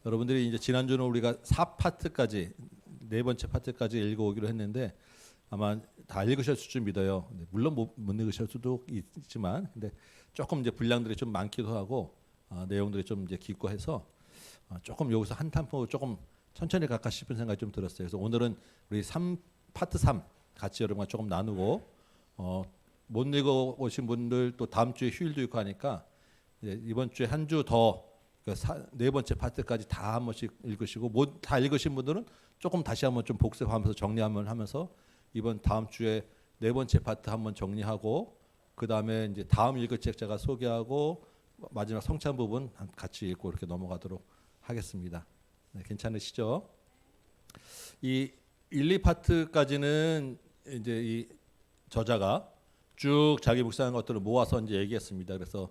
여러분들이 이제 지난주는 우리가 4파트까지 네 번째 파트까지 읽어오기로 했는데 아마 다 읽으실 줄 믿어요. 물론 못 읽으실 수도 있지만 근데 조금 이제 분량들이 좀 많기도 하고 내용들이 좀 이제 깊고 해서 조금 여기서 한 템포 조금 천천히 갈까 싶은 생각이 좀 들었어요. 그래서 오늘은 우리 파트 3 같이 여러분과 조금 나누고 못 읽어 오신 분들 또 다음 주에 휴일도 있고 하니까 이번 주에 한 주 더 네 번째 파트까지 다 한 번씩 읽으시고 못 다 읽으신 분들은 조금 다시 한번 좀 복습하면서 정리 한번 하면서 이번 다음 주에 네 번째 파트 한번 정리하고 그 다음에 이제 다음 읽을 책 제가 소개하고 마지막 성찬 부분 같이 읽고 이렇게 넘어가도록 하겠습니다. 네, 괜찮으시죠? 이 1, 2파트까지는 이제 이 저자가 쭉 자기 묵상한 것들을 모아서 이제 얘기했습니다. 그래서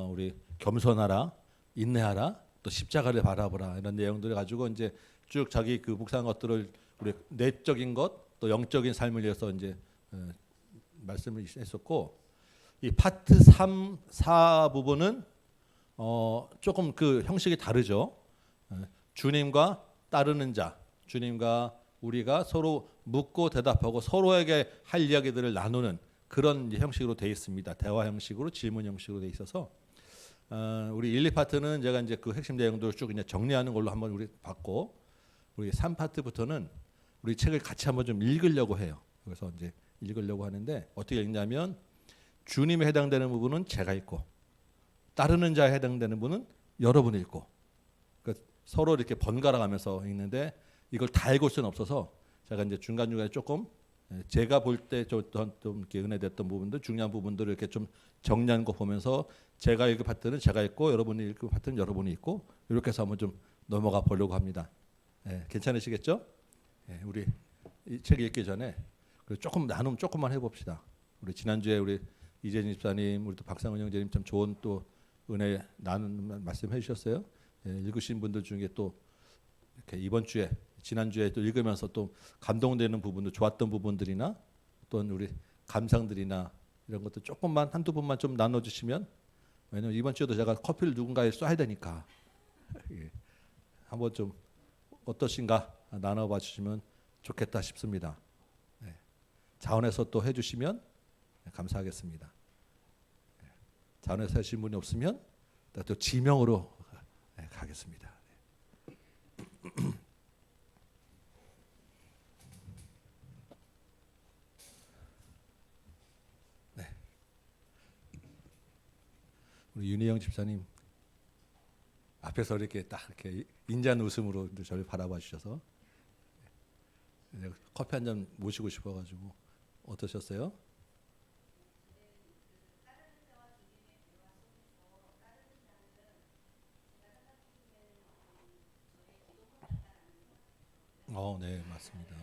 우리 겸손하라, 인내하라, 또 십자가를 바라보라 이런 내용들을 가지고 이제 쭉 자기 그 묵상한 것들을 우리 내적인 것, 또 영적인 삶을 위해서 이제 말씀을 했었고 이 파트 3, 4 부분은 조금 그 형식이 다르죠. 주님과 따르는 자, 주님과 우리가 서로 묻고 대답하고 서로에게 할 이야기들을 나누는 그런 형식으로 되어 있습니다. 대화 형식으로 질문 형식으로 되어 있어서 우리 1, 2파트는 제가 이제 그 핵심 내용들을 쭉 그냥 정리하는 걸로 한번 우리 봤고 우리 3파트부터는 우리 책을 같이 한번 좀 읽으려고 해요. 그래서 이제 읽으려고 하는데 어떻게 읽냐면 주님에 해당되는 부분은 제가 읽고 따르는 자에 해당되는 부분은 여러분이 읽고 그러니까 서로 이렇게 번갈아 가면서 읽는데 이걸 다 읽을 수는 없어서 제가 이제 중간중간에 조금 제가 볼 때 좀 이렇게 은혜됐던 부분들 중요한 부분들을 이렇게 좀 정리한 거 보면서 제가 읽을 파트는 제가 읽고 여러분이 읽을 파트는 여러분이 읽고 이렇게 해서 한번 좀 넘어가 보려고 합니다. 괜찮으시겠죠? 우리 이 책 읽기 전에 조금 나눔 조금만 해봅시다. 우리 지난주에 우리 이재진 집사님, 우리 또 박상은 형제님 참 좋은 또 은혜 나누는 말씀해 주셨어요. 읽으신 분들 중에 또 이렇게 이번 주에 지난주에 또 읽으면서 또 감동되는 부분도 좋았던 부분들이나 또 우리 감상들이나 이런 것도 조금만 한두 분만 좀 나눠주시면 왜냐면 이번 주에도 제가 커피를 누군가에 쏴야 되니까 한번 좀 어떠신가 나눠봐 주시면 좋겠다 싶습니다. 자원해서 또 해주시면 감사하겠습니다. 자원해서 하신 분이 없으면 또 지명으로 가겠습니다. 네. 우리 윤희영 집사님 앞에서 이렇게 딱 이렇게 인자한 웃음으로 저를 바라봐 주셔서 커피 한 잔 모시고 싶어가지고 어떠셨어요? 네, 맞습니다.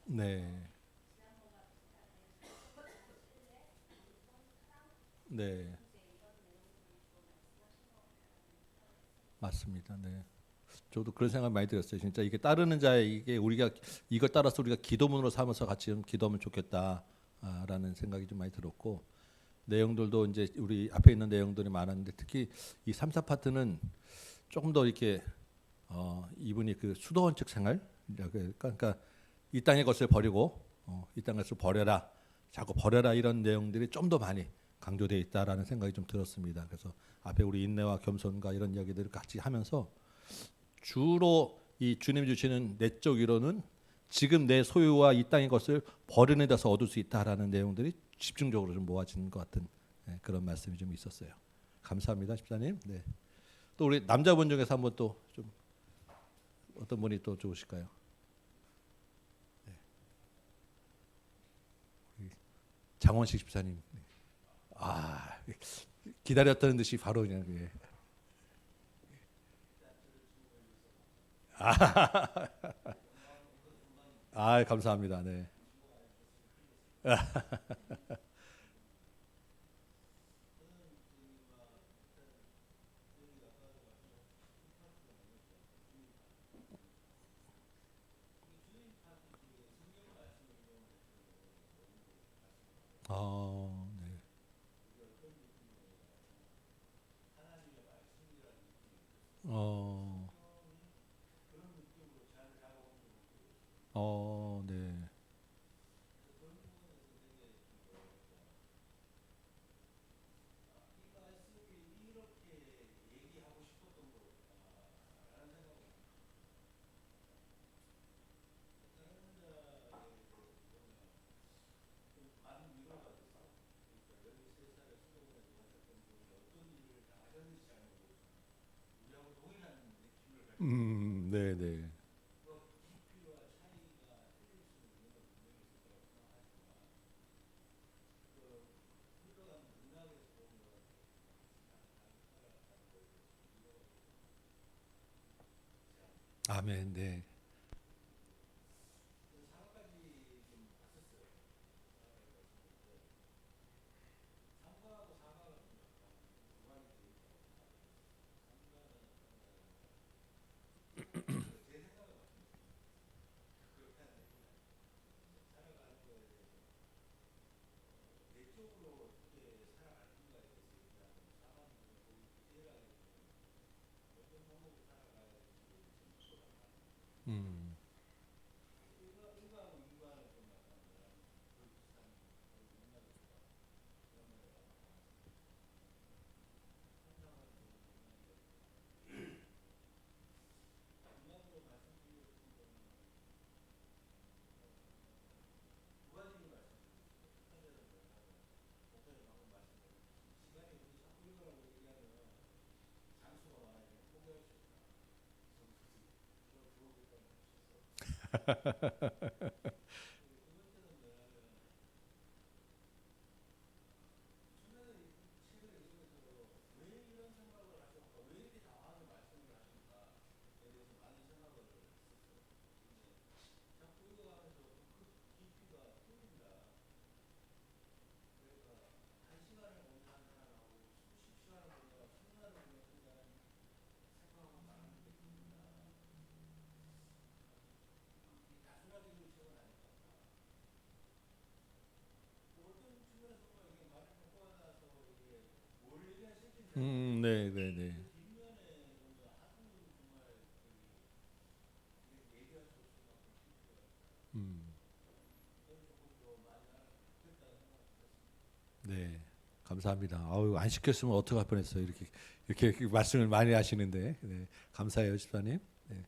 네, 네, 맞습니다. 네. 저도 그런 생각 많이 들었어요. 진짜 이게 따르는 자의 이게 우리가 이걸 따라서 우리가 기도문으로 삼아서 같이 좀 기도하면 좋겠다라는 생각이 좀 많이 들었고 내용들도 이제 우리 앞에 있는 내용들이 많았는데 특히 이 3, 4파트는 조금 더 이렇게 이분이 그 수도원칙 생활 그러니까 이 땅의 것을 버리고 이 땅의 것을 버려라 자꾸 버려라 이런 내용들이 좀 더 많이 강조되어 있다라는 생각이 좀 들었습니다. 그래서 앞에 우리 인내와 겸손과 이런 이야기들을 같이 하면서 주로 이 주님 주시는 내적 위로는 지금 내 소유와 이 땅의 것을 버리는 데서 얻을 수 있다라는 내용들이 집중적으로 좀 모아지는 것 같은 그런 말씀이 좀 있었어요. 감사합니다, 집사님. 네. 또 우리 남자분 중에서 한번 또 좀 어떤 분이 또 좋으실까요? 장원식 집사님. 아 기다렸다는 듯이 바로 그냥 감사합니다. 네. 네. 어, 네. 네, 네. 아멘. 네. 음. 네, 네, 네. 음. 네. 감사합니다. 아우, 안 시켰으면 어떡할 뻔했어요. 이렇게 말씀을 많이 하시는데. 네. 감사해요, 집사님. 네.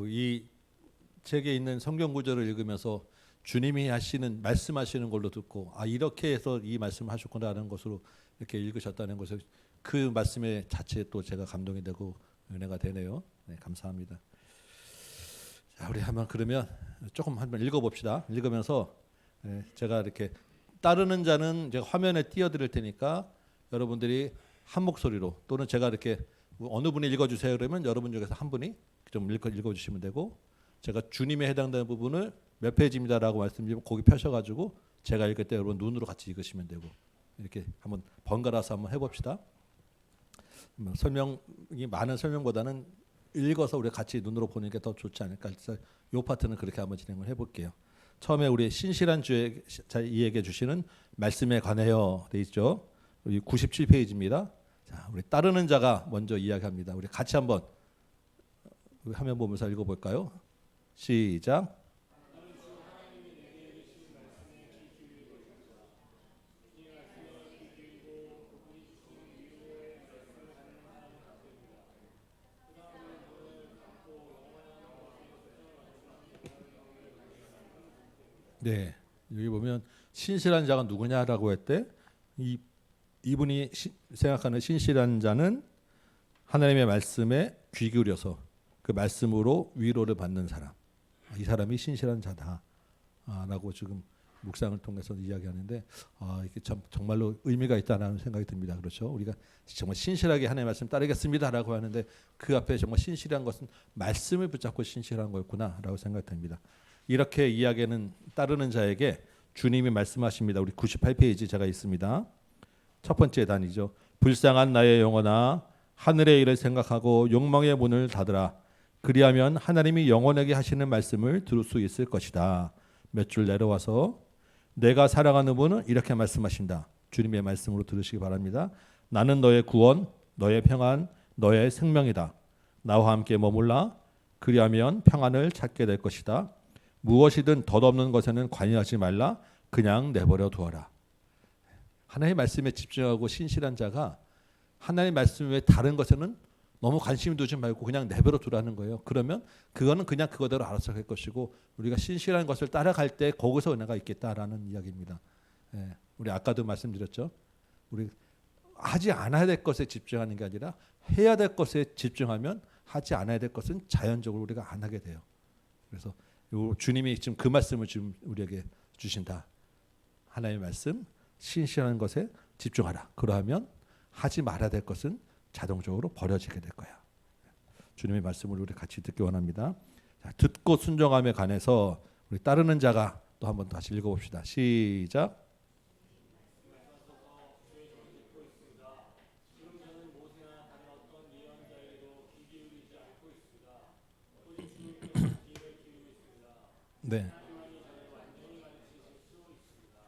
이 책에 있는 성경 구절을 읽으면서 주님이 하시는 말씀하시는 걸로 듣고 이렇게 해서 이 말씀을 하셨구나라는 것으로 이렇게 읽으셨다는 것을 그 말씀의 자체에 또 제가 감동이 되고 은혜가 되네요. 네, 감사합니다. 자, 우리 한번 그러면 조금 한번 읽어봅시다. 읽으면서 제가 이렇게 따르는 자는 제가 화면에 띄워드릴 테니까 여러분들이 한 목소리로 또는 제가 이렇게 어느 분이 읽어주세요 그러면 여러분 중에서 한 분이 좀 읽어주시면 되고 제가 주님에 해당되는 부분을 몇 페이지입니다라고 말씀드리면 거기 펴셔가지고 제가 읽을 때 여러분 눈으로 같이 읽으시면 되고 이렇게 한번 번갈아서 한번 해봅시다. 설명이 많은 설명보다는 읽어서 우리 같이 눈으로 보는 게 더 좋지 않을까. 그래서 이 파트는 그렇게 한번 진행을 해볼게요. 처음에 우리 신실한 이에게 주시는 말씀에 관하여 돼 있죠. 97페이지입니다. 자, 우리 따르는 자가 먼저 이야기합니다. 우리 같이 한번 화면 보면서 읽어볼까요? 시작. 네, 여기 보면 신실한 자가 누구냐라고 했대. 이분이 생각하는 신실한 자는 하나님의 말씀에 귀 기울여서 그 말씀으로 위로를 받는 사람. 이 사람이 신실한 자다라고 지금 묵상을 통해서 이야기하는데 이게 정말로 의미가 있다는 생각이 듭니다. 그렇죠? 우리가 정말 신실하게 하나님의 말씀 따르겠습니다라고 하는데 그 앞에 정말 신실한 것은 말씀을 붙잡고 신실한 거였구나라고 생각됩니다. 이렇게 이야기하는 따르는 자에게 주님이 말씀하십니다. 우리 98페이지 제가 있습니다. 첫 번째 단이죠. 불쌍한 나의 영혼아 하늘의 일을 생각하고 욕망의 문을 닫으라. 그리하면 하나님이 영혼에게 하시는 말씀을 들을 수 있을 것이다. 몇 줄 내려와서 내가 사랑하는 분은 이렇게 말씀하신다. 주님의 말씀으로 들으시기 바랍니다. 나는 너의 구원, 너의 평안, 너의 생명이다. 나와 함께 머물라. 그리하면 평안을 찾게 될 것이다. 무엇이든 덧없는 것에는 관여하지 말라. 그냥 내버려 두어라. 하나님의 말씀에 집중하고 신실한 자가 하나님의 말씀 외에 다른 것에는 너무 관심 두지 말고 그냥 내버려 두라는 거예요. 그러면 그거는 그냥 그거대로 알아서 할 것이고 우리가 신실한 것을 따라갈 때 거기서 은혜가 있겠다라는 이야기입니다. 예, 우리 아까도 말씀드렸죠. 우리 하지 않아야 될 것에 집중하는 게 아니라 해야 될 것에 집중하면 하지 않아야 될 것은 자연적으로 우리가 안 하게 돼요. 그래서 주님이 지금 그 말씀을 지금 우리에게 주신다. 하나님의 말씀, 신실한 것에 집중하라. 그러하면 하지 말아야 될 것은 자동적으로 버려지게 될 거야. 주님의 말씀을 우리 같이 듣기 원합니다. 자, 듣고 순종함에 관해서 우리 따르는 자가 또 한번 다시 읽어봅시다. 시작. 네.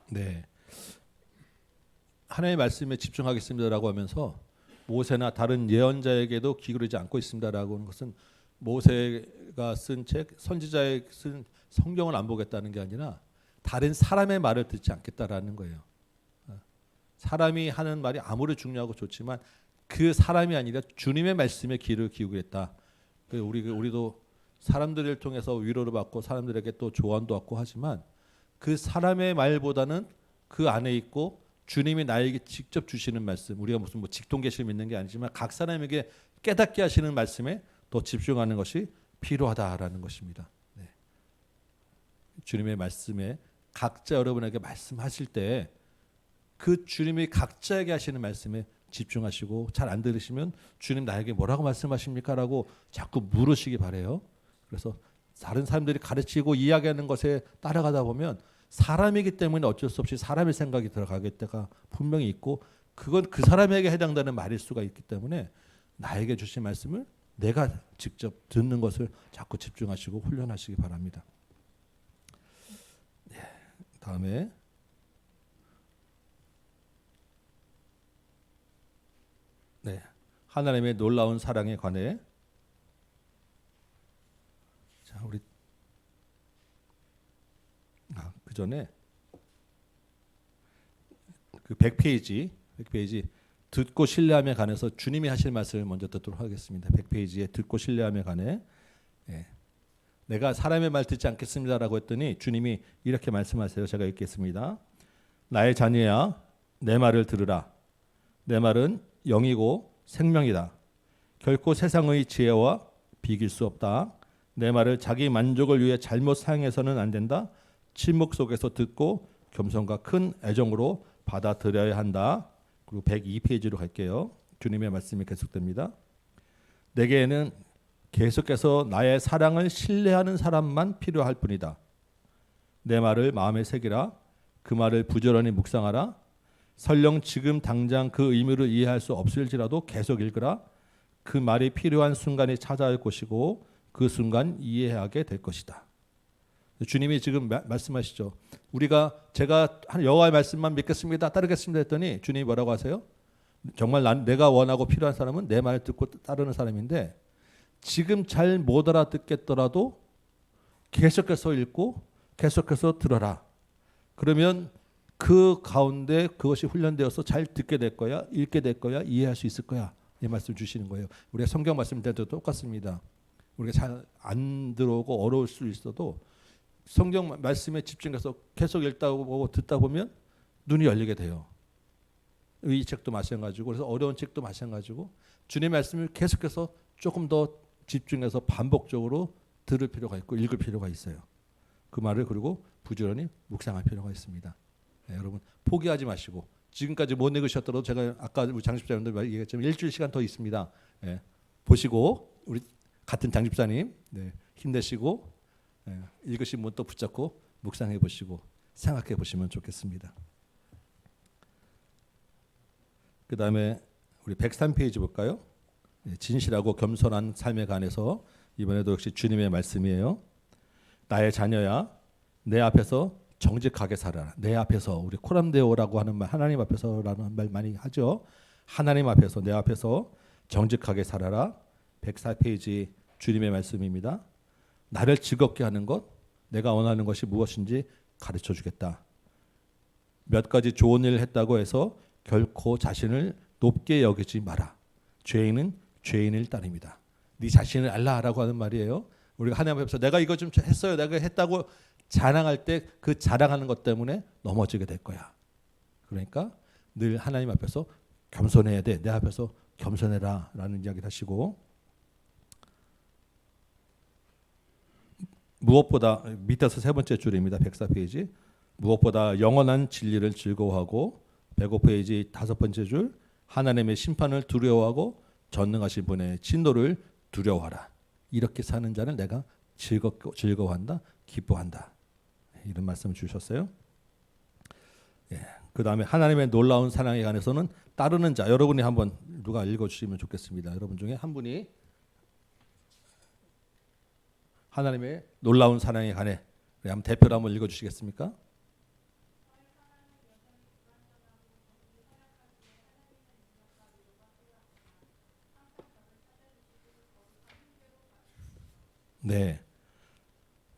네. 하나님의 말씀에 집중하겠습니다라고 하면서 모세나 다른 예언자에게도 기울이지 않고 있습니다라고 하는 것은 모세가 쓴 책, 선지자의 쓴 성경을 안 보겠다는 게 아니라 다른 사람의 말을 듣지 않겠다라는 거예요. 사람이 하는 말이 아무리 중요하고 좋지만 그 사람이 아니라 주님의 말씀에 귀를 기울이겠다. 우리도 사람들을 통해서 위로를 받고 사람들에게 또 조언도 받고 하지만 그 사람의 말보다는 그 안에 있고 주님이 나에게 직접 주시는 말씀, 우리가 무슨 직통계시를 믿는 게 아니지만 각 사람에게 깨닫게 하시는 말씀에 더 집중하는 것이 필요하다라는 것입니다. 네. 주님의 말씀에 각자 여러분에게 말씀하실 때 그 주님이 각자에게 하시는 말씀에 집중하시고 잘 안 들으시면 주님 나에게 뭐라고 말씀하십니까? 라고 자꾸 물으시기 바래요. 그래서 다른 사람들이 가르치고 이야기하는 것에 따라가다 보면 사람이기 때문에 어쩔 수 없이 사람의 생각이 들어가게 때가 분명히 있고 그건 그 사람에게 해당되는 말일 수가 있기 때문에 나에게 주신 말씀을 내가 직접 듣는 것을 자꾸 집중하시고 훈련하시기 바랍니다. 네, 다음에 네, 하나님의 놀라운 사랑에 관해 자 우리 그 전에 그 100페이지 듣고 신뢰함에 관해서 주님이 하실 말씀을 먼저 듣도록 하겠습니다. 100페이지에 듣고 신뢰함에 관해 내가 사람의 말 듣지 않겠습니다라고 했더니 주님이 이렇게 말씀하세요. 제가 읽겠습니다. 나의 자녀야 내 말을 들으라. 내 말은 영이고 생명이다. 결코 세상의 지혜와 비길 수 없다. 내 말을 자기 만족을 위해 잘못 사용해서는 안 된다. 침묵 속에서 듣고 겸손과 큰 애정으로 받아들여야 한다. 그리고 102페이지로 갈게요. 주님의 말씀이 계속됩니다. 내게는 계속해서 나의 사랑을 신뢰하는 사람만 필요할 뿐이다. 내 말을 마음에 새기라. 그 말을 부지런히 묵상하라. 설령 지금 당장 그 의미를 이해할 수 없을지라도 계속 읽으라. 그 말이 필요한 순간이 찾아올 것이고 그 순간 이해하게 될 것이다. 주님이 지금 말씀하시죠. 제가 여호와의 말씀만 믿겠습니다. 따르겠습니다 했더니 주님이 뭐라고 하세요? 정말 내가 원하고 필요한 사람은 내 말 듣고 따르는 사람인데 지금 잘 못 알아듣겠더라도 계속해서 읽고 계속해서 들어라. 그러면 그 가운데 그것이 훈련되어서 잘 듣게 될 거야, 읽게 될 거야, 이해할 수 있을 거야. 이 말씀 주시는 거예요. 우리가 성경 말씀 때도 똑같습니다. 우리가 잘 안 들어오고 어려울 수 있어도 성경 말씀에 집중해서 계속 읽다 보고 듣다 보면 눈이 열리게 돼요. 이 책도 마찬가지고 그래서 어려운 책도 마찬가지고 주님의 말씀을 계속해서 조금 더 집중해서 반복적으로 들을 필요가 있고 읽을 필요가 있어요. 그 말을 그리고 부지런히 묵상할 필요가 있습니다. 네, 여러분 포기하지 마시고 지금까지 못 읽으셨더라도 제가 아까 우리 장집사님들 얘기했지만 일주일 시간 더 있습니다. 네, 보시고 우리 같은 장집사님 힘내시고 읽으신 분 또 붙잡고 묵상해 보시고 생각해 보시면 좋겠습니다. 그 다음에 우리 103페이지 볼까요? 진실하고 겸손한 삶에 관해서 이번에도 역시 주님의 말씀이에요. 나의 자녀야 내 앞에서 정직하게 살아라. 내 앞에서 우리 코람데오라고 하는 말 하나님 앞에서라는 말 많이 하죠. 하나님 앞에서 내 앞에서 정직하게 살아라. 104페이지 주님의 말씀입니다. 나를 즐겁게 하는 것, 내가 원하는 것이 무엇인지 가르쳐 주겠다. 몇 가지 좋은 일을 했다고 해서 결코 자신을 높게 여기지 마라. 죄인은 죄인일 따름이다. 네 자신을 알라라고 하는 말이에요. 우리가 하나님 앞에서 내가 이거 좀 했어요, 내가 했다고 자랑할 때 그 자랑하는 것 때문에 넘어지게 될 거야. 그러니까 늘 하나님 앞에서 겸손해야 돼. 내 앞에서 겸손해라 라는 이야기를 하시고, 무엇보다 밑에서 세 번째 줄입니다. 104페이지. 무엇보다 영원한 진리를 즐거워하고, 105페이지 다섯 번째 줄, 하나님의 심판을 두려워하고 전능하신 분의 진노를 두려워하라. 이렇게 사는 자를 내가 즐거워한다, 기뻐한다. 이런 말씀을 주셨어요. 예. 그 다음에 하나님의 놀라운 사랑에 관해서는 따르는 자, 여러분이 한번 누가 읽어주시면 좋겠습니다. 여러분 중에 한 분이 하나님의 놀라운 사랑에 관해 한번 대표로 한번 읽어주시겠습니까? 네,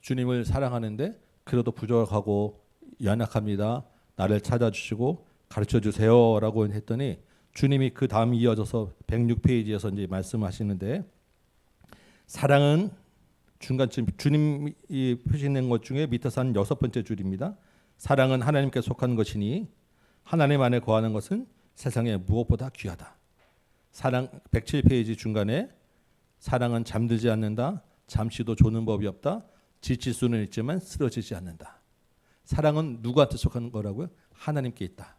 주님을 사랑하는데 그래도 부족하고 연약합니다. 나를 찾아주시고 가르쳐주세요라고 했더니 주님이 그 다음 이어져서 106페이지에서 이제 말씀하시는데, 사랑은 중간쯤 주님이 표시된 것 중에 밑에서 한 여섯 번째 줄입니다. 사랑은 하나님께 속한 것이니 하나님 안에 거하는 것은 세상에 무엇보다 귀하다. 사랑 107페이지 중간에 사랑은 잠들지 않는다. 잠시도 조는 법이 없다. 지칠 수는 있지만 쓰러지지 않는다. 사랑은 누구한테 속한 거라고요? 하나님께 있다.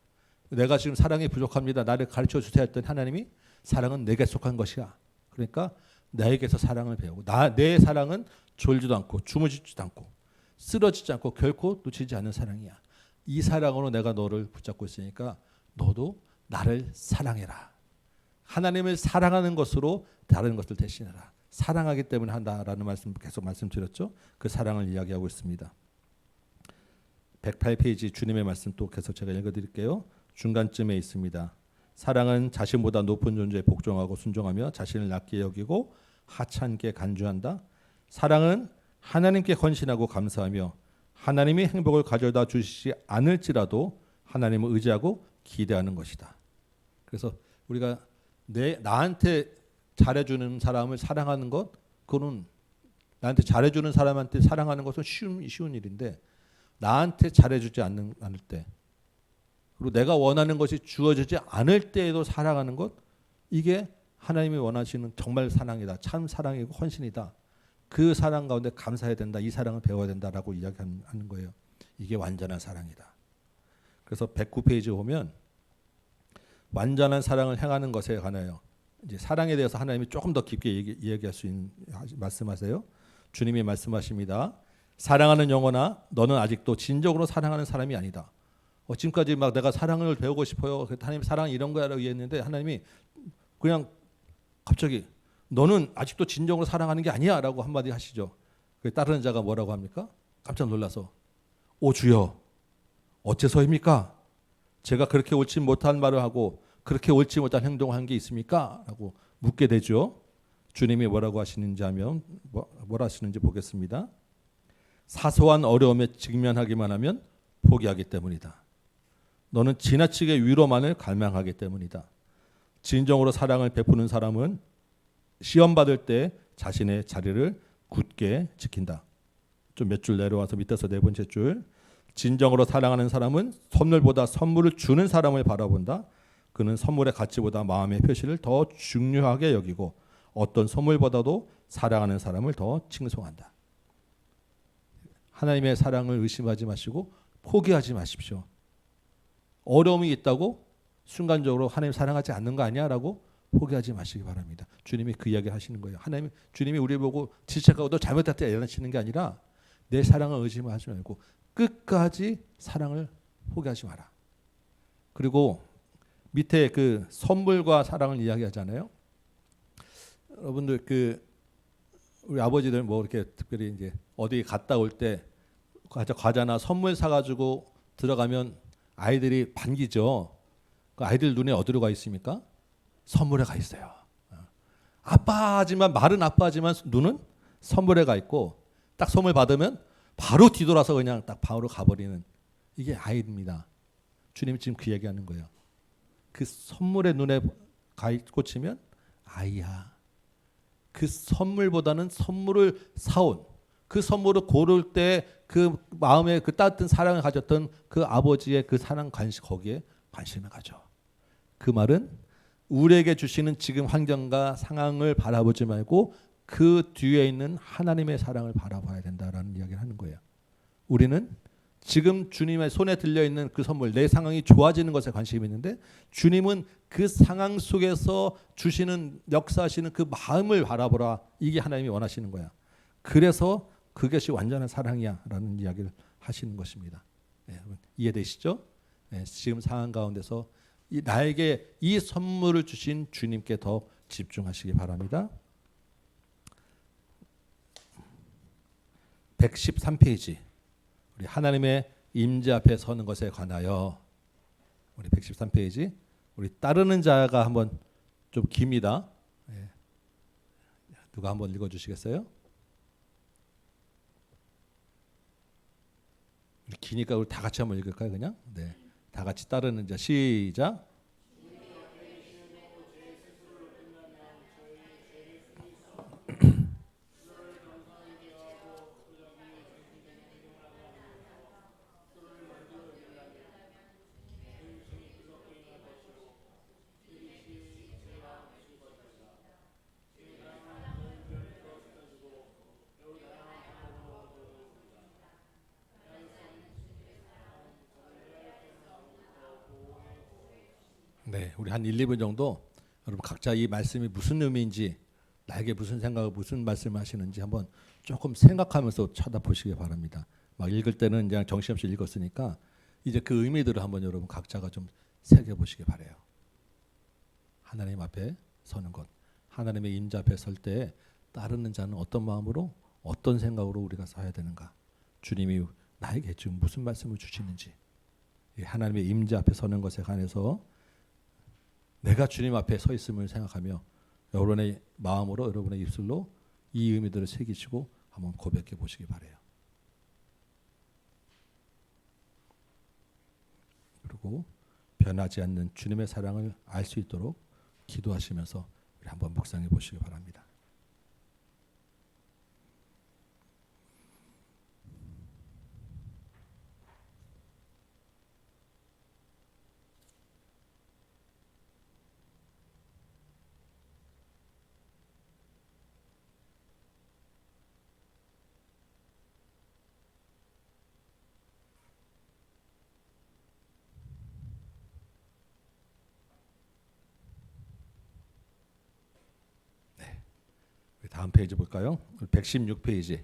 내가 지금 사랑이 부족합니다. 나를 가르쳐 주세요 했더니 하나님이 사랑은 내게 속한 것이야. 그러니까 나에게서 사랑을 배우고, 내 사랑은 졸지도 않고 주무시지도 않고 쓰러지지 않고 결코 놓치지 않는 사랑이야. 이 사랑으로 내가 너를 붙잡고 있으니까 너도 나를 사랑해라. 하나님을 사랑하는 것으로 다른 것을 대신해라. 사랑하기 때문에 한다라는 말씀 계속 말씀드렸죠. 그 사랑을 이야기하고 있습니다. 108페이지 주님의 말씀 또 계속 제가 읽어드릴게요. 중간쯤에 있습니다. 사랑은 자신보다 높은 존재에 복종하고 순종하며 자신을 낮게 여기고 하찮게 간주한다. 사랑은 하나님께 헌신하고 감사하며 하나님이 행복을 가져다 주시지 않을지라도 하나님을 의지하고 기대하는 것이다. 그래서 우리가 나한테 잘해주는 사람을 사랑하는 것, 그거는 나한테 잘해주는 사람한테 사랑하는 것은 쉬운 일인데, 나한테 잘해주지 않을 때, 그리고 내가 원하는 것이 주어지지 않을 때에도 사랑하는 것, 이게 하나님이 원하시는 정말 사랑이다. 참 사랑이고 헌신이다. 그 사랑 가운데 감사해야 된다. 이 사랑을 배워야 된다라고 이야기하는 거예요. 이게 완전한 사랑이다. 그래서 109페이지 보면 완전한 사랑을 행하는 것에 관하여 이제 사랑에 대해서 하나님이 조금 더 깊게 이야기할 수 있는 말씀하세요. 주님이 말씀하십니다. 사랑하는 영혼아, 너는 아직도 진정으로 사랑하는 사람이 아니다. 지금까지 막 내가 사랑을 배우고 싶어요. 하나님 사랑 이런 거야라고 얘기했는데 하나님이 그냥 갑자기 너는 아직도 진정으로 사랑하는 게 아니야라고 한마디 하시죠. 따르는 자가 뭐라고 합니까? 깜짝 놀라서 오 주여 어째서입니까? 제가 그렇게 옳지 못한 말을 하고 그렇게 옳지 못한 행동을 한 게 있습니까? 라고 묻게 되죠. 주님이 뭐라고 하시는지 하면 뭐라 하시는지 보겠습니다. 사소한 어려움에 직면하기만 하면 포기하기 때문이다. 너는 지나치게 위로만을 갈망하기 때문이다. 진정으로 사랑을 베푸는 사람은 시험 받을 때 자신의 자리를 굳게 지킨다. 좀 몇 줄 내려와서 밑에서 네 번째 줄. 진정으로 사랑하는 사람은 선물보다 선물을 주는 사람을 바라본다. 그는 선물의 가치보다 마음의 표시를 더 중요하게 여기고 어떤 선물보다도 사랑하는 사람을 더 칭송한다. 하나님의 사랑을 의심하지 마시고 포기하지 마십시오. 어려움이 있다고 순간적으로 하나님 사랑하지 않는 거 아니야? 라고 포기하지 마시기 바랍니다. 주님이 그 이야기 하시는 거예요. 주님이 우리 보고 지적하고 너 잘못했다 이러시는 게 아니라 내 사랑을 의심하지 말고 끝까지 사랑을 포기하지 마라. 그리고 밑에 그 선물과 사랑을 이야기하잖아요. 여러분들 우리 아버지들 뭐 이렇게 특별히 이제 어디 갔다 올 때 과자나 선물 사가지고 들어가면 아이들이 반기죠. 그 아이들 눈에 어디로 가 있습니까? 선물에 가 있어요. 아빠지만 말은 아빠지만 눈은 선물에 가 있고 딱 선물 받으면 바로 뒤돌아서 그냥 딱 방으로 가버리는 이게 아이입니다. 주님이 지금 그 얘기하는 거예요. 그 선물의 눈에 꽂히면 아이야. 그 선물보다는 선물을 사온 그 선물을 고를 때 그 마음에 그 따뜻한 사랑을 가졌던 그 아버지의 그 사랑 관심 거기에 관심을 가져. 그 말은 우리에게 주시는 지금 환경과 상황을 바라보지 말고 그 뒤에 있는 하나님의 사랑을 바라봐야 된다라는 이야기를 하는 거예요. 우리는 지금 주님의 손에 들려 있는 그 선물, 내 상황이 좋아지는 것에 관심이 있는데 주님은 그 상황 속에서 주시는 역사하시는 그 마음을 바라보라. 이게 하나님이 원하시는 거야. 그래서 그것이 완전한 사랑이야라는 이야기를 하시는 것입니다. 네, 이해되시죠? 네, 지금 상황 가운데서 나에게 이 선물을 주신 주님께 더 집중하시기 바랍니다. 113페이지 우리 하나님의 임재 앞에 서는 것에 관하여 우리 113페이지 우리 따르는 자가 한번 좀 깁니다. 네. 누가 한번 읽어주시겠어요? 기니까 우리 다 같이 한번 읽을까요? 그냥 네, 다 같이 따르는 자 시작. 네, 우리 한 1, 2분 정도 여러분 각자 이 말씀이 무슨 의미인지 나에게 무슨 생각을 무슨 말씀을 하시는지 한번 조금 생각하면서 쳐다보시기 바랍니다. 막 읽을 때는 그냥 정신없이 읽었으니까 이제 그 의미들을 한번 여러분 각자가 좀 새겨보시기 바래요. 하나님 앞에 서는 것, 하나님의 임재 앞에 설 때 따르는 자는 어떤 마음으로 어떤 생각으로 우리가 서야 되는가, 주님이 나에게 지금 무슨 말씀을 주시는지, 하나님의 임재 앞에 서는 것에 관해서 내가 주님 앞에 서 있음을 생각하며 여러분의 마음으로 여러분의 입술로 이 의미들을 새기시고 한번 고백해 보시기 바래요. 그리고 변하지 않는 주님의 사랑을 알 수 있도록 기도하시면서 우리 한번 묵상해 보시기 바랍니다. 다음 페이지 볼까요? 116페이지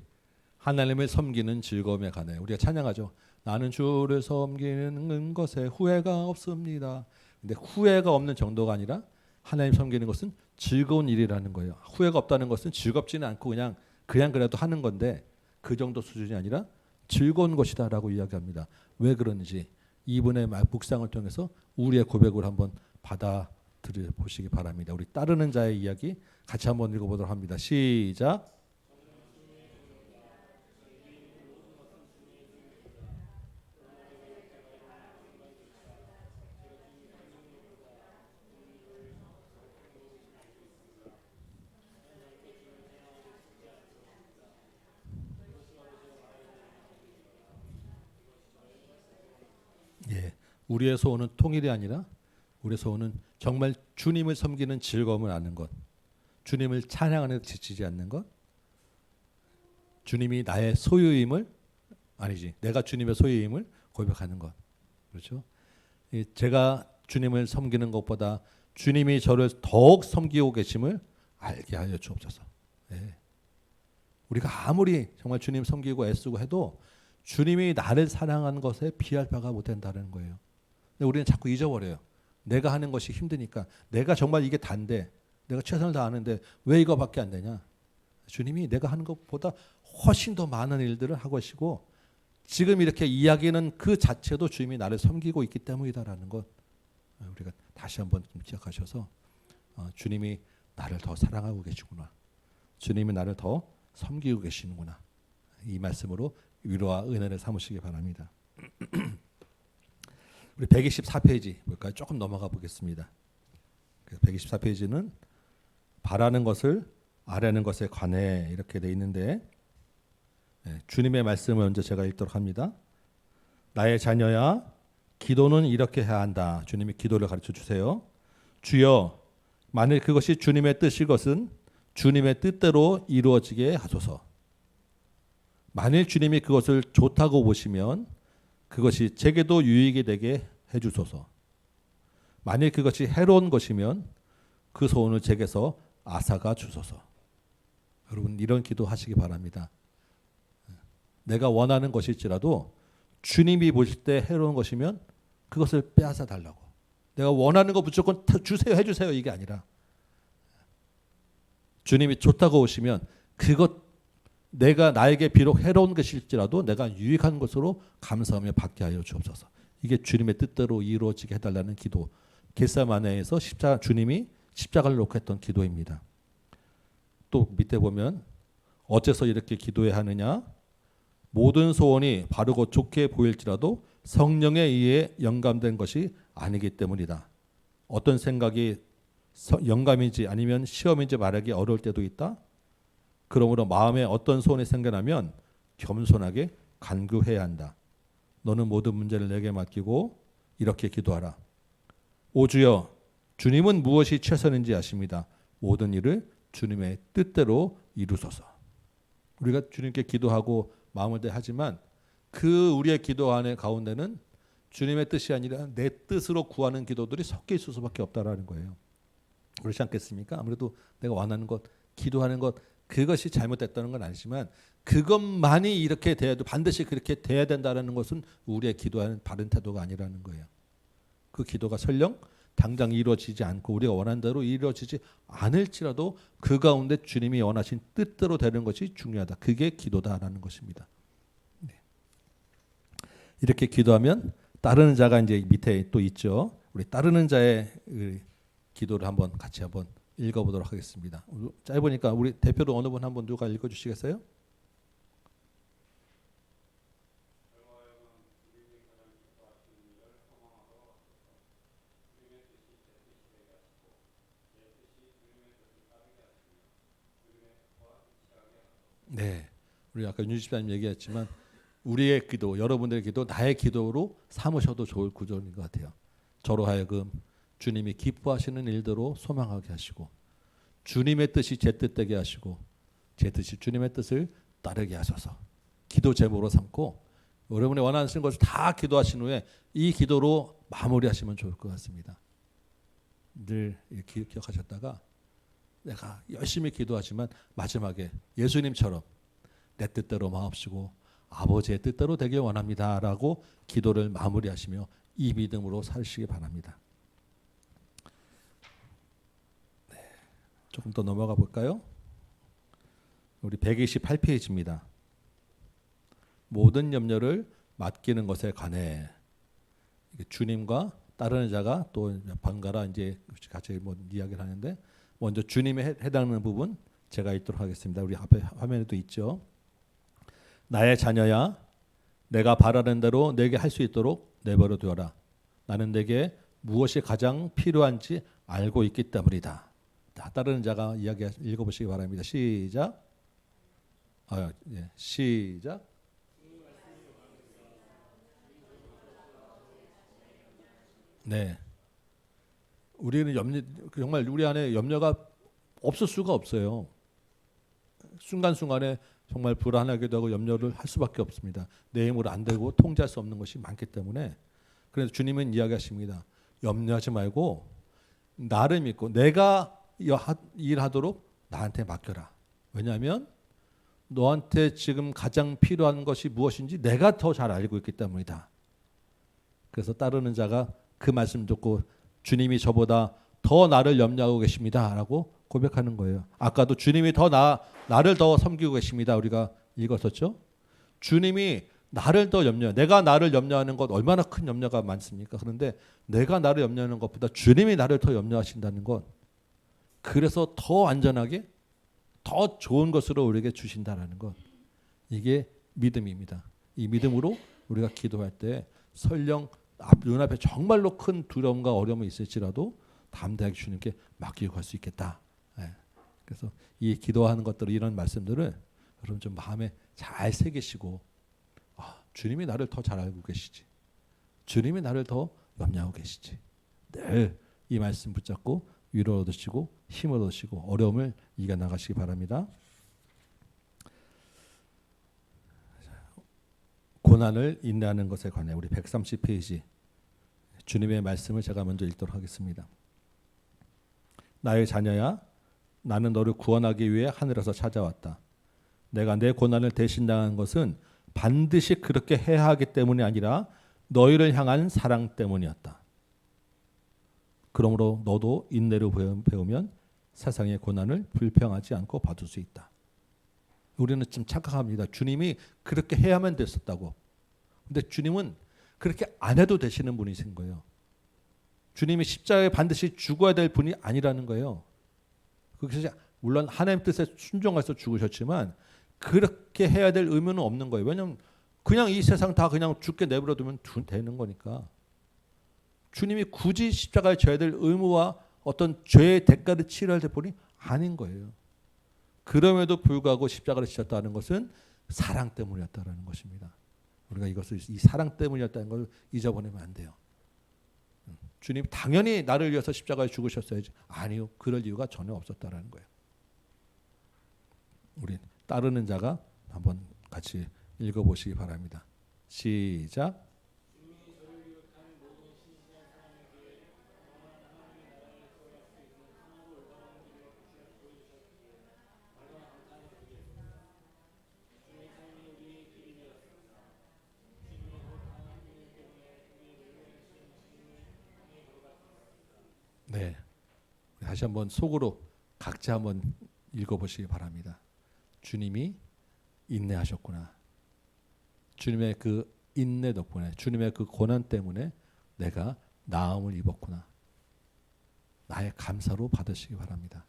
하나님을 섬기는 즐거움에 관해 우리가 찬양하죠. 나는 주를 섬기는 것에 후회가 없습니다. 근데 후회가 없는 정도가 아니라 하나님 섬기는 것은 즐거운 일이라는 거예요. 후회가 없다는 것은 즐겁지는 않고 그냥 그래도 하는 건데 그 정도 수준이 아니라 즐거운 것이다라고 이야기합니다. 왜 그런지 이분의 묵상을 통해서 우리의 고백을 한번 받아들여 보시기 바랍니다. 우리 따르는 자의 이야기 같이 한번 읽어보도록 합니다. 시작. 예, 우리의 소원은 통일이 아니라 우리의 소원은 정말 주님을 섬기는 즐거움을 아는 것, 주님을 찬양하는 데 지치지 않는 것, 주님이 나의 소유임을 내가 주님의 소유임을 고백하는 것. 그렇죠? 제가 주님을 섬기는 것보다 주님이 저를 더욱 섬기고 계심을 알게 하여 주옵소서. 예. 우리가 아무리 정말 주님 섬기고 애쓰고 해도 주님이 나를 사랑하는 것에 비할 바가 못 된다는 거예요. 근데 우리는 자꾸 잊어버려요. 내가 하는 것이 힘드니까, 내가 정말 이게 단데, 내가 최선을 다하는데 왜 이거밖에 안 되냐? 주님이 내가 하는 것보다 훨씬 더 많은 일들을 하고 계시고 지금 이렇게 이야기는 그 자체도 주님이 나를 섬기고 있기 때문이다라는 것 우리가 다시 한번 좀 기억하셔서 주님이 나를 더 사랑하고 계시구나. 주님이 나를 더 섬기고 계시는구나. 이 말씀으로 위로와 은혜를 삼으시기 바랍니다. 우리 124페이지 볼까요? 조금 넘어가 보겠습니다. 124페이지는 바라는 것을 아뢰는 것에 관해 이렇게 돼 있는데 주님의 말씀을 먼저 제가 읽도록 합니다. 나의 자녀야 기도는 이렇게 해야 한다. 주님이 기도를 가르쳐 주세요. 주여 만일 그것이 주님의 뜻일 것은 주님의 뜻대로 이루어지게 하소서. 만일 주님이 그것을 좋다고 보시면 그것이 제게도 유익이 되게 해주소서. 만일 그것이 해로운 것이면 그 소원을 제게서 앗아가 주소서. 여러분 이런 기도 하시기 바랍니다. 내가 원하는 것일지라도 주님이 보실 때 해로운 것이면 그것을 빼앗아 달라고. 내가 원하는 거 무조건 주세요 해주세요 이게 아니라 주님이 좋다고 오시면 그것 내가 나에게 비록 해로운 것일지라도 내가 유익한 것으로 감사하며 받게 하여 주옵소서. 이게 주님의 뜻대로 이루어지게 해달라는 기도. 겟세마네에서 주님이 십자가를 놓고 했던 기도입니다. 또 밑에 보면 어째서 이렇게 기도해야 하느냐? 모든 소원이 바르고 좋게 보일지라도 성령에 의해 영감된 것이 아니기 때문이다. 어떤 생각이 영감인지 아니면 시험인지 말하기 어려울 때도 있다. 그러므로 마음에 어떤 소원이 생겨나면 겸손하게 간구해야 한다. 너는 모든 문제를 내게 맡기고 이렇게 기도하라. 오 주여, 주님은 무엇이 최선인지 아십니다. 모든 일을 주님의 뜻대로 이루소서. 우리가 주님께 기도하고 마음을 다하지만 그 우리의 기도 안에 가운데는 주님의 뜻이 아니라 내 뜻으로 구하는 기도들이 섞여 있을 수밖에 없다라는 거예요. 그렇지 않겠습니까? 아무래도 내가 원하는 것, 기도하는 것 그것이 잘못됐다는 건 아니지만 그것만이 이렇게 돼야도 반드시 그렇게 돼야 된다는 것은 우리의 기도하는 바른 태도가 아니라는 거예요. 그 기도가 설령 당장 이루어지지 않고 우리가 원하는 대로 이루어지지 않을지라도 그 가운데 주님이 원하신 뜻대로 되는 것이 중요하다. 그게 기도다라는 것입니다. 네. 이렇게 기도하면 따르는 자가 이제 밑에 또 있죠. 우리 따르는 자의 기도를 한번 같이 한번 읽어보도록 하겠습니다. 짧으니까 우리 대표로 어느 분 한번 누가 읽어주시겠어요? 네, 우리 아까 윤 집사님 얘기했지만 우리의 기도, 여러분들의 기도, 나의 기도로 삼으셔도 좋을 구조인 것 같아요. 저로 하여금 주님이 기뻐하시는 일대로 소망하게 하시고 주님의 뜻이 제 뜻되게 하시고 제 뜻이 주님의 뜻을 따르게 하소서. 기도 제목으로 삼고 여러분이 원하시는 것을 다 기도하신 후에 이 기도로 마무리하시면 좋을 것 같습니다. 늘 이렇게 기억하셨다가 내가 열심히 기도하지만 마지막에 예수님처럼 내 뜻대로 마옵시고 아버지의 뜻대로 되길 원합니다라고 기도를 마무리하시며 이 믿음으로 사시기 바랍니다. 네, 조금 더 넘어가 볼까요? 우리 128페이지입니다. 모든 염려를 맡기는 것에 관해 주님과 따르는 자가 또 번갈아 이제 같이 뭐 이야기를 하는데 먼저 주님에 해당하는 부분 제가 읽도록 하겠습니다. 우리 앞에 화면에도 있죠. 나의 자녀야, 내가 바라는 대로 내게 할 수 있도록 내버려 두어라. 나는 내게 무엇이 가장 필요한지 알고 있기 때문이다. 다 따르는 자가 이야기 읽어보시기 바랍니다. 시작. 시작. 네. 우리는 정말 우리 안에 염려가 없을 수가 없어요. 순간순간에 정말 불안하기도 하고 염려를 할 수밖에 없습니다. 내 힘으로 안 되고 통제할 수 없는 것이 많기 때문에 그래서 주님은 이야기하십니다. 염려하지 말고 나를 믿고 내가 일하도록 나한테 맡겨라. 왜냐하면 너한테 지금 가장 필요한 것이 무엇인지 내가 더 잘 알고 있기 때문이다. 그래서 따르는 자가 그 말씀 듣고 주님이 저보다 더 나를 염려하고 계십니다라고 고백하는 거예요. 아까도 주님이 더 나를 더 섬기고 계십니다. 우리가 읽었었죠. 주님이 나를 더 내가 나를 염려하는 것 얼마나 큰 염려가 많습니까? 그런데 내가 나를 염려하는 것보다 주님이 나를 더 염려하신다는 것, 그래서 더 안전하게 더 좋은 것으로 우리에게 주신다라는 것, 이게 믿음입니다. 이 믿음으로 우리가 기도할 때 설령 눈앞에 정말로 큰 두려움과 어려움이 있을지라도 담대하게 주님께 맡기고 갈 수 있겠다. 그래서 이 기도하는 것들, 이런 말씀들을 여러분 좀 마음에 잘 새기시고, 주님이 나를 더 잘 알고 계시지, 주님이 나를 더 염려하고 계시지, 늘 이 말씀 붙잡고 위로 얻으시고 힘을 얻으시고 어려움을 이겨나가시기 바랍니다. 고난을 인내하는 것에 관해 우리 130페이지 주님의 말씀을 제가 먼저 읽도록 하겠습니다. 나의 자녀야, 나는 너를 구원하기 위해 하늘에서 찾아왔다. 내가 내 고난을 대신 당한 것은 반드시 그렇게 해야 하기 때문이 아니라 너희를 향한 사랑 때문이었다. 그러므로 너도 인내를 배우면 세상의 고난을 불평하지 않고 받을 수 있다. 우리는 좀 착각합니다. 주님이 그렇게 해야만 됐었다고. 근데 주님은 그렇게 안 해도 되시는 분이신 거예요. 주님이 십자가에 반드시 죽어야 될 분이 아니라는 거예요. 그래서 물론 하나님 뜻에 순종해서 죽으셨지만 그렇게 해야 될 의무는 없는 거예요. 왜냐하면 그냥 이 세상 다 그냥 죽게 내버려 두면 되는 거니까. 주님이 굳이 십자가에 져야 될 의무와 어떤 죄의 대가를 치러야 될 분이 아닌 거예요. 그럼에도 불구하고 십자가를 지셨다는 것은 사랑 때문이었다는 것입니다. 우리가 이것을 이 사랑 때문이었다는 걸 잊어버리면 안 돼요. 주님 당연히 나를 위해서 십자가에 죽으셨어야지. 아니요. 그럴 이유가 전혀 없었다라는 거예요. 우리 따르는 자가 한번 같이 읽어보시기 바랍니다. 시작. 네, 다시 한번 속으로 각자 한번 읽어보시기 바랍니다. 주님이 인내하셨구나. 주님의 그 인내 덕분에, 주님의 그 고난 때문에 내가 나음을 입었구나. 나의 감사로 받으시기 바랍니다.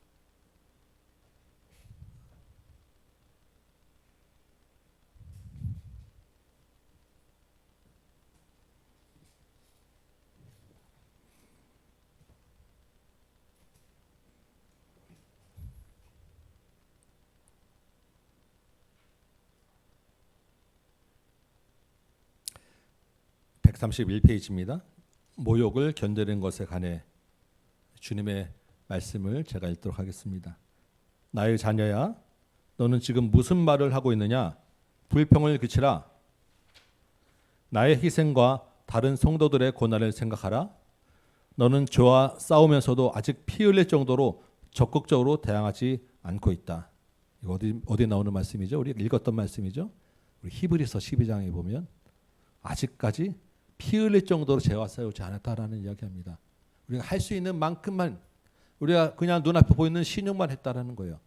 (131페이지입니다) 모욕을 견디는 것에 관해 주님의 말씀을 제가 읽도록 하겠습니다. 나의 자녀야, 너는 지금 무슨 말을 하고 있느냐? 불평을 그치라. 나의 희생과 다른 성도들의 고난을 생각하라. 너는 죄와 싸우면서도 아직 피 흘릴 정도로 적극적으로 대항하지 않고 있다. 이거 어디 나오는 말씀이죠? 우리 읽었던 말씀이죠? 우리 히브리서 12장에 보면 아직까지 피 흘릴 정도로 죄와 싸우지 않았다라는 이야기합니다. 우리가 할 수 있는 만큼만, 우리가 그냥 눈앞에 보이는 신용만 했다라는 거예요.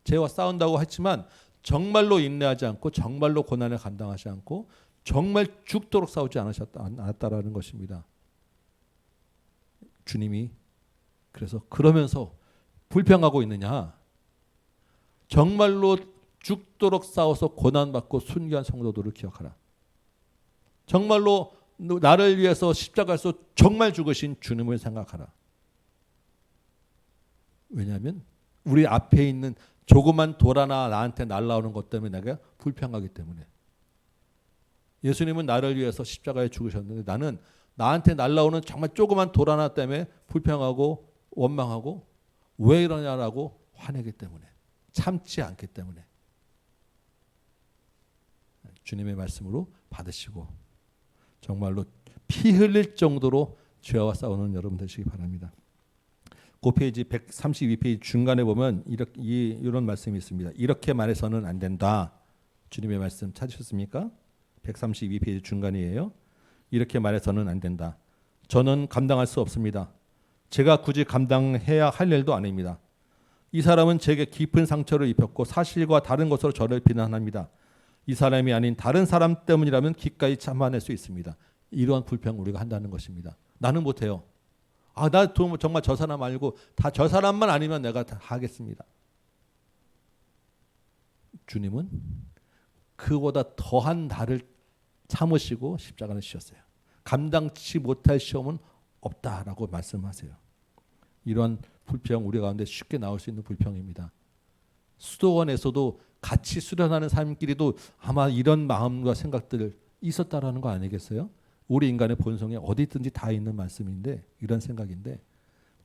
죄와 싸운다고 했지만 정말로 인내하지 않고 정말로 고난을 감당하지 않고 정말 죽도록 싸우지 않았다라는 것입니다. 주님이 그래서 그러면서 불평하고 있느냐? 정말로 죽도록 싸워서 고난받고 순교한 성도들을 기억하라. 정말로 나를 위해서 십자가에서 정말 죽으신 주님을 생각하라. 왜냐하면 우리 앞에 있는 조그만 돌 하나 나한테 날라오는 것 때문에 내가 불평하기 때문에. 예수님은 나를 위해서 십자가에 죽으셨는데 나는 나한테 날라오는 정말 조그만 돌 하나 때문에 불평하고 원망하고 왜 이러냐라고 화내기 때문에, 참지 않기 때문에. 주님의 말씀으로 받으시고 정말로 피 흘릴 정도로 죄와 싸우는 여러분 되시기 바랍니다. 그 페이지 132페이지 중간에 보면 이런 말씀이 있습니다. 이렇게 말해서는 안 된다. 주님의 말씀 찾으셨습니까? 132페이지 중간이에요. 이렇게 말해서는 안 된다. 저는 감당할 수 없습니다. 제가 굳이 감당해야 할 일도 아닙니다. 이 사람은 제게 깊은 상처를 입혔고 사실과 다른 것으로 저를 비난합니다. 이 사람이 아닌 다른 사람 때문이라면 기꺼이 참아낼 수 있습니다. 이러한 불평 우리가 한다는 것입니다. 나는 못해요. 나 정말 저 사람 아니고 다 저 사람만 아니면 내가 다 하겠습니다. 주님은 그보다 더한 나를 참으시고 십자가를 지셨어요. 감당치 못할 시험은 없다라고 말씀하세요. 이러한 불평 우리 가운데 쉽게 나올 수 있는 불평입니다. 수도원에서도 같이 수련하는 사람끼리도 아마 이런 마음과 생각들 있었다라는 거 아니겠어요? 우리 인간의 본성에 어디든지 다 있는 말씀인데 이런 생각인데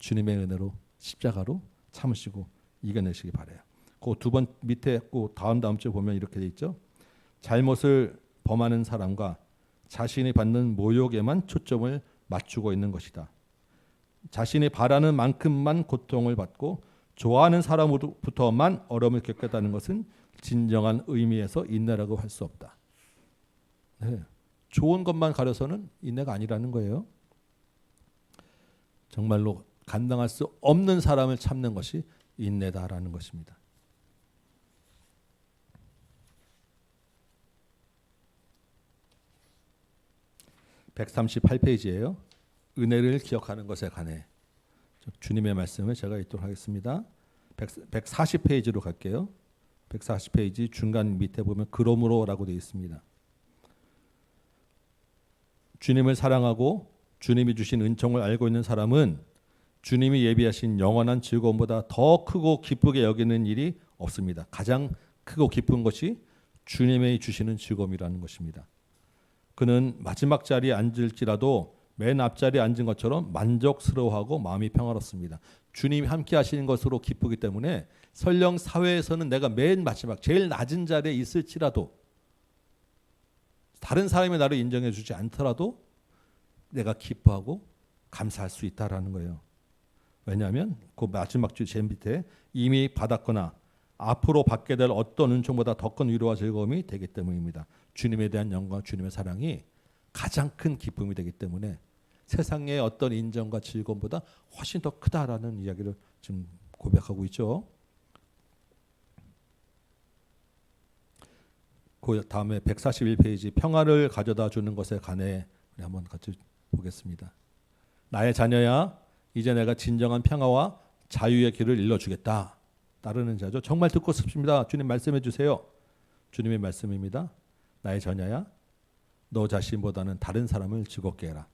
주님의 은혜로 십자가로 참으시고 이겨내시기 바라요. 그 두 번 밑에 그 다음 주 보면 이렇게 돼 있죠. 잘못을 범하는 사람과 자신이 받는 모욕에만 초점을 맞추고 있는 것이다. 자신이 바라는 만큼만 고통을 받고 좋아하는 사람으로부터만 어려움을 겪겠다는 것은 진정한 의미에서 인내라고 할 수 없다. 네. 좋은 것만 가려서는 인내가 아니라는 거예요. 정말로 감당할 수 없는 사람을 참는 것이 인내다라는 것입니다. (138페이지예요) 은혜를 기억하는 것에 관해 주님의 말씀을 제가 읽도록 하겠습니다. 140페이지로 갈게요. 140페이지 중간 밑에 보면 그러므로라고 되어 있습니다. 주님을 사랑하고 주님이 주신 은총을 알고 있는 사람은 주님이 예비하신 영원한 즐거움보다 더 크고 기쁘게 여기는 일이 없습니다. 가장 크고 기쁜 것이 주님이 주시는 즐거움이라는 것입니다. 그는 마지막 자리에 앉을지라도 맨 앞자리에 앉은 것처럼 만족스러워하고 마음이 평화롭습니다. 주님이 함께 하시는 것으로 기쁘기 때문에 설령 사회에서는 내가 맨 마지막 제일 낮은 자리에 있을지라도 다른 사람이 나를 인정해 주지 않더라도 내가 기뻐하고 감사할 수 있다라는 거예요. 왜냐하면 그 마지막 주 제일 밑에 이미 받았거나 앞으로 받게 될 어떤 은총보다 더 큰 위로와 즐거움이 되기 때문입니다. 주님에 대한 영광, 주님의 사랑이 가장 큰 기쁨이 되기 때문에 세상의 어떤 인정과 즐거움보다 훨씬 더 크다라는 이야기를 지금 고백하고 있죠. 그 다음에 141페이지 평화를 가져다 주는 것에 관해 우리 한번 같이 보겠습니다. 나의 자녀야, 이제 내가 진정한 평화와 자유의 길을 일러주겠다. 따르는 자죠. 정말 듣고 싶습니다. 주님 말씀해 주세요. 주님의 말씀입니다. 나의 자녀야, 너 자신보다는 다른 사람을 즐겁게 해라.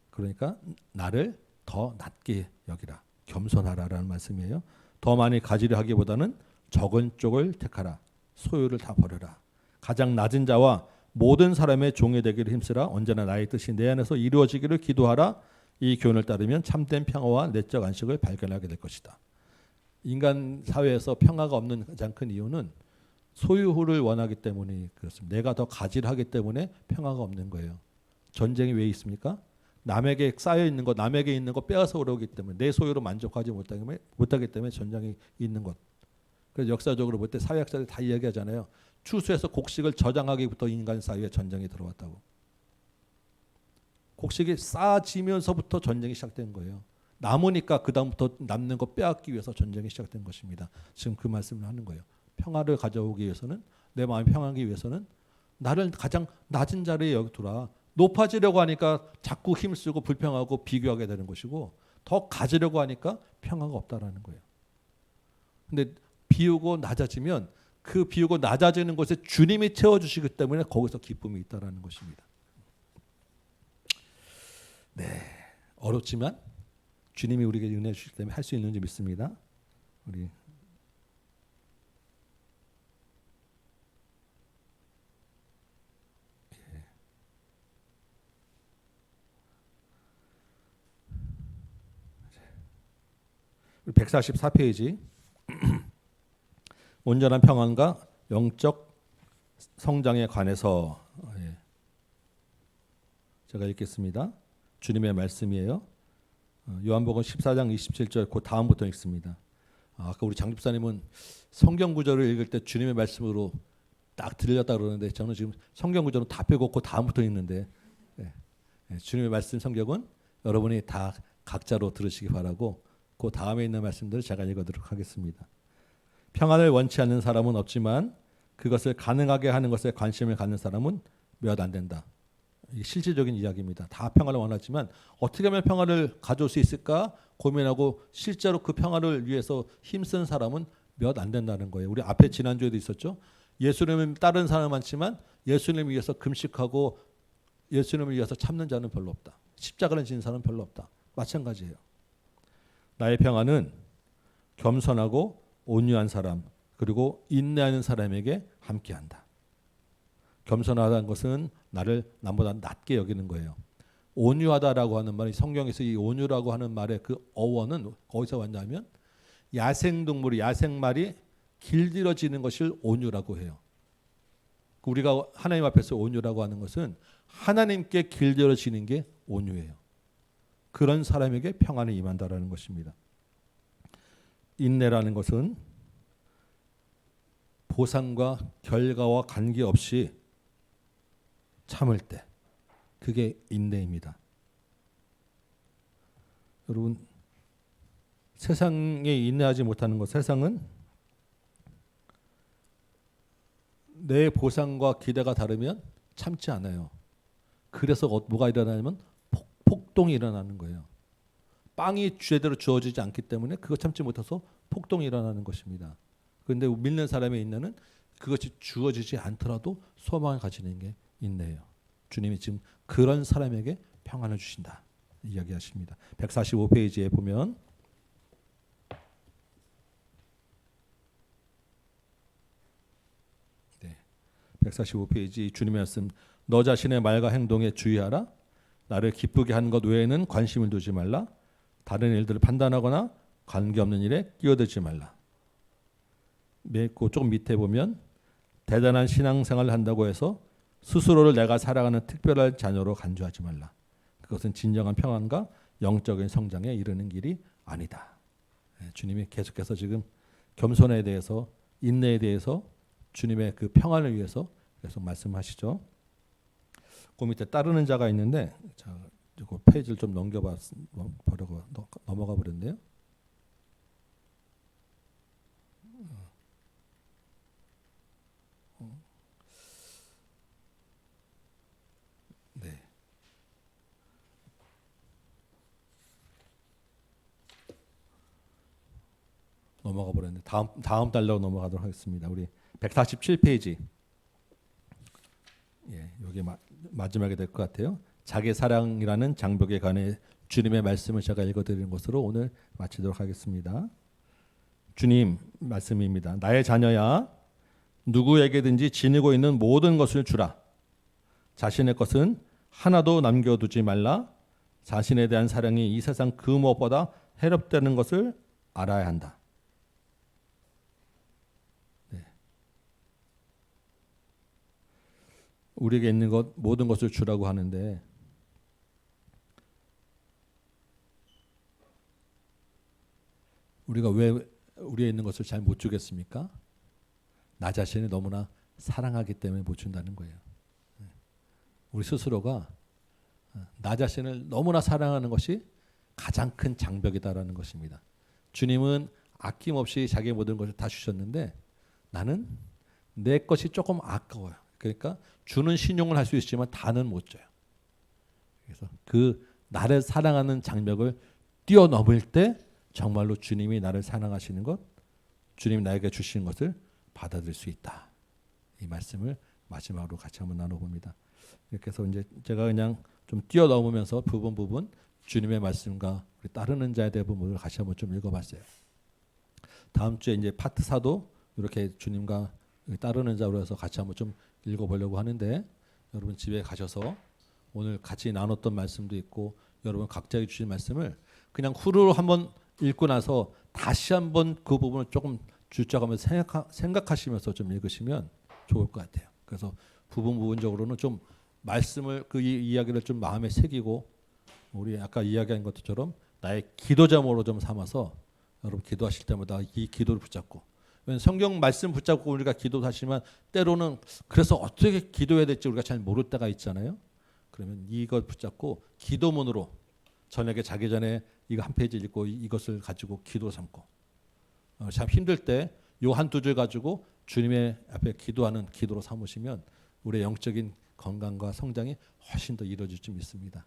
그러니까 나를 더 낮게 여기라. 겸손하라라는 말씀이에요. 더 많이 가지려 하기보다는 적은 쪽을 택하라. 소유를 다 버려라. 가장 낮은 자와 모든 사람의 종이 되기를 힘쓰라. 언제나 나의 뜻이 내 안에서 이루어지기를 기도하라. 이 교훈을 따르면 참된 평화와 내적 안식을 발견하게 될 것이다. 인간 사회에서 평화가 없는 가장 큰 이유는 소유를 원하기 때문에 그렇습니다. 내가 더 가지를 하기 때문에 평화가 없는 거예요. 전쟁이 왜 있습니까? 남에게 쌓여 있는 것, 남에게 있는 것 빼앗아 오려기 때문에 내 소유로 만족하지 못하기 때문에 전쟁이 있는 것. 그래서 역사적으로 볼 때 사회학자들이 다 이야기하잖아요. 추수에서 곡식을 저장하기부터 인간 사회에 전쟁이 들어왔다고. 곡식이 쌓아지면서부터 전쟁이 시작된 거예요. 남으니까 그 다음부터 남는 거 빼앗기 위해서 전쟁이 시작된 것입니다. 지금 그 말씀을 하는 거예요. 평화를 가져오기 위해서는, 내 마음이 평화하기 위해서는 나를 가장 낮은 자리에 여기 두라. 높아지려고 하니까 자꾸 힘쓰고 불평하고 비교하게 되는 것이고, 더 가지려고 하니까 평화가 없다라는 거예요. 근데 비우고 낮아지면 그 비우고 낮아지는 곳에 주님이 채워주시기 때문에 거기서 기쁨이 있다라는 것입니다. 네, 어렵지만 주님이 우리에게 은혜 주시기 때문에 할 수 있는지 믿습니다. 우리 우리 144페이지 온전한 평안과 영적 성장에 관해서 제가 읽겠습니다. 주님의 말씀이에요. 요한복음 14장 27절 그 다음부터 읽습니다. 아까 우리 장 집사님은 성경 구절을 읽을 때 주님의 말씀으로 딱 들렸다 그러는데 저는 지금 성경 구절은 다 빼고 그 다음부터 읽는데 주님의 말씀 성경은 여러분이 다 각자로 들으시기 바라고 그 다음에 있는 말씀들을 제가 읽어드리도록 하겠습니다. 평안을 원치 않는 사람은 없지만 그것을 가능하게 하는 것에 관심을 갖는 사람은 몇 안 된다. 이게 실질적인 이야기입니다. 다 평화를 원하지만 어떻게 하면 평화를 가져올 수 있을까 고민하고 실제로 그 평화를 위해서 힘쓰는 사람은 몇 안 된다는 거예요. 우리 앞에 지난주에도 있었죠. 예수님을 따르는 사람은 많지만 예수님을 위해서 금식하고 예수님을 위해서 참는 자는 별로 없다. 십자가를 지는 사람은 별로 없다. 마찬가지예요. 나의 평화는 겸손하고 온유한 사람 그리고 인내하는 사람에게 함께한다. 겸손하다는 것은 나를 남보다 낮게 여기는 거예요. 온유하다라고 하는 말이 성경에서 이 온유라고 하는 말의 그 어원은 어디서 왔냐면 야생동물이 야생말이 길들여지는 것을 온유라고 해요. 우리가 하나님 앞에서 온유라고 하는 것은 하나님께 길들여지는 게 온유예요. 그런 사람에게 평안이 임한다라는 것입니다. 인내라는 것은 보상과 결과와 관계없이 참을 때 그게 인내입니다. 여러분 세상에 인내하지 못하는 것 세상은 내 보상과 기대가 다르면 참지 않아요. 그래서 뭐가 일어나냐면 폭동이 일어나는 거예요. 빵이 제대로 주어지지 않기 때문에 그거 참지 못해서 폭동이 일어나는 것입니다. 그런데 믿는 사람의 인내는 그것이 주어지지 않더라도 소망을 가지는 게 인내예요. 주님이 지금 그런 사람에게 평안을 주신다 이야기하십니다. 145페이지에 보면 네, 145페이지 주님의 말씀 너 자신의 말과 행동에 주의하라. 나를 기쁘게 하는 것 외에는 관심을 두지 말라. 다른 일들을 판단하거나 관계없는 일에 끼어들지 말라. 조금 밑에 보면 대단한 신앙생활을 한다고 해서 스스로를 내가 살아가는 특별한 자녀로 간주하지 말라. 그것은 진정한 평안과 영적인 성장에 이르는 길이 아니다. 주님이 계속해서 지금 겸손에 대해서 인내에 대해서 주님의 그 평안을 위해서 계속 말씀하시죠. 그 밑에 따르는 자가 있는데 자, 그 페이지를 좀 넘겨보려고 넘어가 버렸네요. 네. 넘어가 버렸는데 다음 달로 넘어가도록 하겠습니다. 우리 147페이지. 예, 여기 마지막에 될 것 같아요. 자기 사랑이라는 장벽에 관해 주님의 말씀을 제가 읽어드리는 것으로 오늘 마치도록 하겠습니다. 주님 말씀입니다. 나의 자녀야 누구에게든지 지니고 있는 모든 것을 주라. 자신의 것은 하나도 남겨두지 말라. 자신에 대한 사랑이 이 세상 그 무엇보다 해롭다는 것을 알아야 한다. 네. 우리에게 있는 것 모든 것을 주라고 하는데 우리가 왜 우리에 있는 것을 잘 못 주겠습니까? 나 자신을 너무나 사랑하기 때문에 못 준다는 거예요. 우리 스스로가 나 자신을 너무나 사랑하는 것이 가장 큰 장벽이다라는 것입니다. 주님은 아낌없이 자기의 모든 것을 다 주셨는데 나는 내 것이 조금 아까워요. 그러니까 주는 신용을 할 수 있지만 다는 못 줘요. 그래서 그 나를 사랑하는 장벽을 뛰어넘을 때 정말로 주님이 나를 사랑하시는 것, 주님이 나에게 주시는 것을 받아들일 수 있다. 이 말씀을 마지막으로 같이 한번 나눠봅니다. 이렇게 해서 이제 제가 그냥 좀 뛰어넘으면서 부분 주님의 말씀과 따르는 자에 대한 부분을 같이 한번 좀 읽어봤어요. 다음 주에 이제 파트 4도 이렇게 주님과 따르는 자로 해서 같이 한번 좀 읽어보려고 하는데 여러분 집에 가셔서 오늘 같이 나눴던 말씀도 있고 여러분 각자에게 주신 말씀을 그냥 후루로 한번 읽고 나서 다시 한번 그 부분을 조금 주저하면서 생각하시면서 좀 읽으시면 좋을 것 같아요. 그래서 부분적으로는 좀 말씀을 그 이야기를 좀 마음에 새기고 우리 아까 이야기한 것처럼 나의 기도 제목으로 좀 삼아서 여러분 기도하실 때마다 이 기도를 붙잡고 성경 말씀 붙잡고 우리가 기도하시면 때로는 그래서 어떻게 기도해야 될지 우리가 잘 모를 때가 있잖아요. 그러면 이걸 붙잡고 기도문으로 저녁에 자기 전에 이거 한 페이지 읽고 이것을 가지고 기도 삼고 참 힘들 때 요 한두 줄 가지고 주님의 앞에 기도하는 기도로 삼으시면 우리의 영적인 건강과 성장이 훨씬 더 이루어질 줄 믿습니다.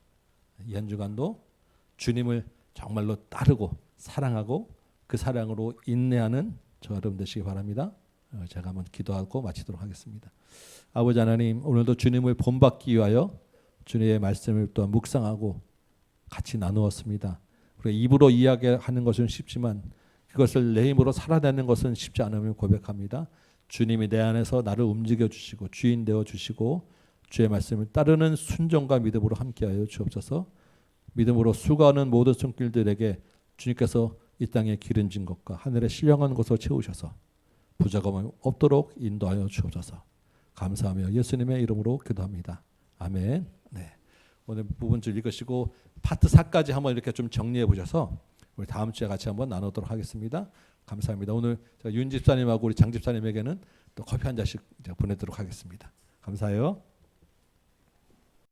이 한 주간도 주님을 정말로 따르고 사랑하고 그 사랑으로 인내하는 저 여러분 되시기 바랍니다. 제가 한번 기도하고 마치도록 하겠습니다. 아버지 하나님, 오늘도 주님을 본받기 위하여 주님의 말씀을 또 묵상하고 같이 나누었습니다. 우리 입으로 이야기하는 것은 쉽지만 그것을 내 힘으로 살아내는 것은 쉽지 않음을 고백합니다. 주님이 내 안에서 나를 움직여 주시고 주인 되어 주시고 주의 말씀을 따르는 순종과 믿음으로 함께하여 주옵소서. 믿음으로 수고하는 모든 손길들에게 주님께서 이 땅에 기름진 것과 하늘에 신령한 것을 채우셔서 부족함이 없도록 인도하여 주옵소서. 감사하며 예수님의 이름으로 기도합니다. 아멘. 네. 오늘 부분줄 읽으시고 파트 4까지 한번 이렇게 좀 정리해 보셔서 우리 다음 주에 같이 한번 나누도록 하겠습니다. 감사합니다. 오늘 윤 집사님하고 우리 장 집사님에게는 또 커피 한 잔씩 보내도록 하겠습니다. 감사해요.